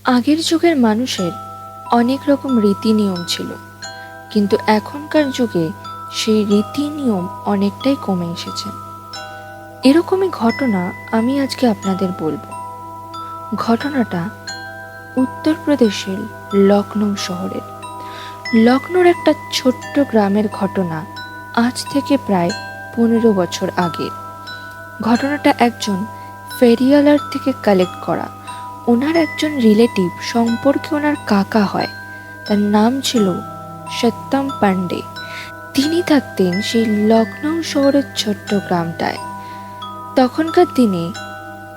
আগের যুগের মানুষের অনেক রকম রীতি নিয়ম ছিল, কিন্তু এখনকার যুগে সেই রীতি নিয়ম অনেকটাই কমে এসেছে। এরকমই ঘটনা আমি আজকে আপনাদের বলবো। ঘটনাটা উত্তরপ্রদেশের লখনৌ শহরের। লখনৌর একটা ছোট্ট গ্রামের ঘটনা, আজ থেকে প্রায় 15 বছর আগের। ঘটনাটা একজন ফেরিওয়ালার থেকে কালেক্ট করা। ওনার একজন রিলেটিভ সম্পর্কে ওনার কাকা হয়, তার নাম ছিল সত্যম পান্ডে। তিনি থাকতেন সেই লখনৌ শহরের ছোট্ট গ্রামটায়। তখনকার দিনে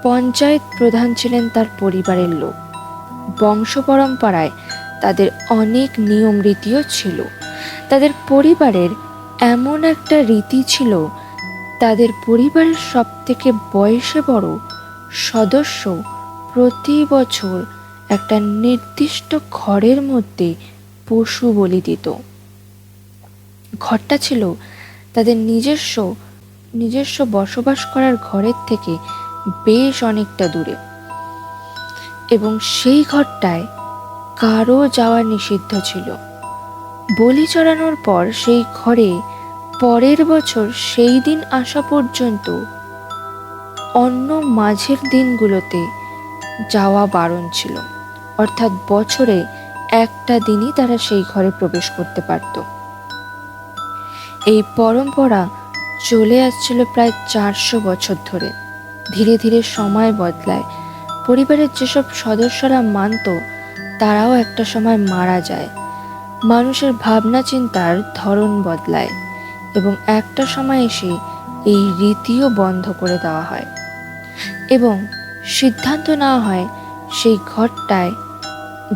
পঞ্চায়েত প্রধান ছিলেন তার পরিবারের লোক। বংশ পরম্পরায় তাদের অনেক নিয়ম রীতিও ছিল। তাদের পরিবারের এমন একটা রীতি ছিল, তাদের পরিবারের সব থেকে বয়সে বড় সদস্য প্রতি বছর একটা নির্দিষ্ট ঘরের মধ্যে পশু বলি দিত। ঘরটা ছিল তাদের নিজস্ব বসবাস করার ঘরের থেকে বেশ অনেকটা দূরে, এবং সেই ঘরটায় কারো যাওয়া নিষিদ্ধ ছিল। বলি চড়ানোর পর সেই ঘরে পরের বছর সেই দিন আসা পর্যন্ত অন্য মাঝের দিনগুলোতে যাওয়া বারণ ছিল। অর্থাৎ বছরে একটা দিনই তারা সেই ঘরে প্রবেশ করতে পারত। এই পরম্পরা চলে আসছিল প্রায় 400 বছর ধরে। ধীরে ধীরে সময় বদলায়। পরিবারের যেসব সদস্যরা মানত, তারাও একটা সময় মারা যায়। মানুষের ভাবনা চিন্তার ধরন বদলায়, এবং একটা সময় এসে এই রীতিও বন্ধ করে দেওয়া হয়, এবং সিদ্ধান্ত নেওয়া হয়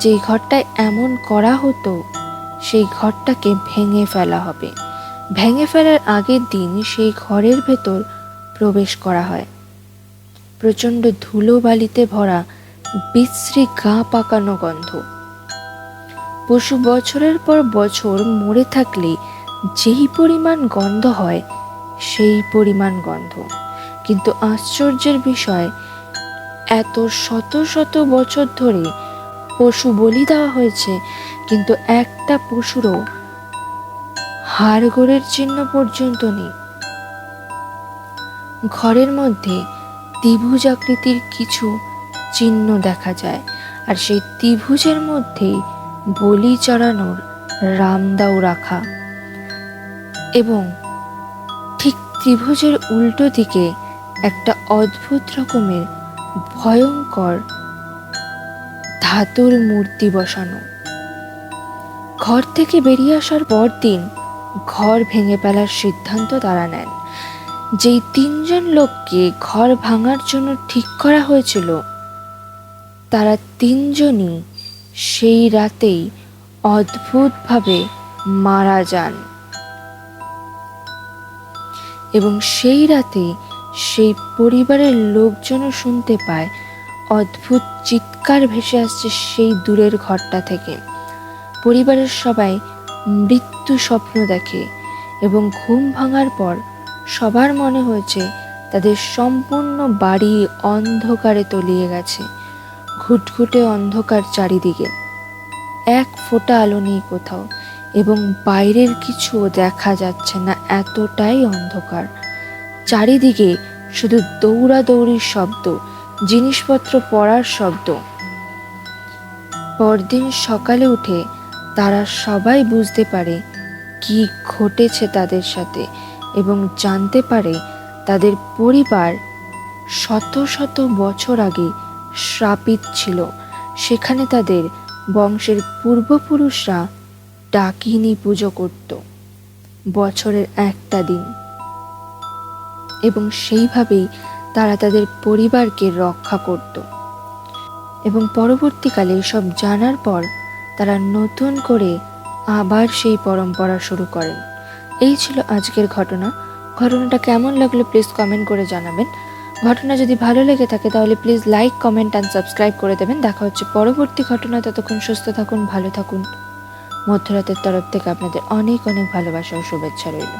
যেই ঘরটায় এমন করা হতো, সেই ঘরটাকে ভেঙে ফেলা হবে। ভেঙে ফেলার আগের দিন সেই ঘরের ভেতর প্রবেশ করা হয়। প্রচণ্ড ধুলো বালিতে ভরা বিশ্রী গা পাকানো গন্ধ। পশু বছরের পর বছর মরে থাকলে যেই পরিমাণ গন্ধ হয়, সেই পরিমাণ গন্ধ। কিন্তু আশ্চর্যের বিষয়, এত শত শত বছর ধরে পশু বলি দেওয়া হয়েছে, কিন্তু একটা পশুরও হাড়গোড়ের চিহ্ন পর্যন্ত নেই। ঘরের মধ্যে ত্রিভুজ আকৃতির কিছু চিহ্ন দেখা যায়, আর সেই ত্রিভুজের মধ্যেই বলি চড়ানোর রামদাও রাখা, এবং ঠিক ত্রিভুজের উল্টো দিকে একটা অদ্ভুত রকমের ভয়ঙ্কর ধাতুর মূর্তি বসানো। ঘর থেকে বেরিয়ে আসার পর দিন ঘর ভেঙে ফেলার সিদ্ধান্ত তারা নেন। যেই 3 জন লোককে ঘর ভাঙার জন্য ঠিক করা হয়েছিল, তারা 3 জনই সেই রাতেই অদ্ভুতভাবে মারা যান, এবং সেই রাতে সেই পরিবারের লোকজনও শুনতে পায় অদ্ভুত চিৎকার ভেসে আসছে সেই দূরের ঘরটা থেকে। পরিবারের সবাই মৃত্যু স্বপ্ন দেখে, এবং ঘুম ভাঙার পর সবার মনে হয়েছে তাদের সম্পূর্ণ বাড়ি অন্ধকারে তলিয়ে গেছে। ঘুটঘুটে অন্ধকার চারিদিকে, এক ফোঁটা আলো নেই কোথাও, এবং বাইরের কিছুও দেখা যাচ্ছে না, এতটাই অন্ধকার। চারিদিকে শুধু দৌড়াদৌড়ির শব্দ, জিনিসপত্র পড়ার শব্দ। পরদিন সকালে উঠে তারা সবাই বুঝতে পারে কি ঘটেছে তাদের সাথে, এবং জানতে পারে তাদের পরিবার শত শত বছর আগে শ্রাপিত ছিল। সেখানে তাদের বংশের পূর্বপুরুষরা ডাকিনী পুজো করত বছরের একটা দিন, এবং সেইভাবেই তারা তাদের পরিবারকে রক্ষা করত। এবং পরবর্তীকালে সব জানার পর তারা নতুন করে আবার সেই পরম্পরা শুরু করেন। এই ছিল আজকের ঘটনাটা কেমন লাগলো প্লিজ কমেন্ট করে জানাবেন। ঘটনা যদি ভালো লেগে থাকে তাহলে please like, comment and subscribe করে দেবেন। দেখা হচ্ছে পরবর্তী ঘটনা। ততক্ষণ সুস্থ থাকুন, ভালো থাকুন। মধ্যরাতের তরফ থেকে আপনাদের অনেক অনেক ভালোবাসা ও শুভেচ্ছা রইল।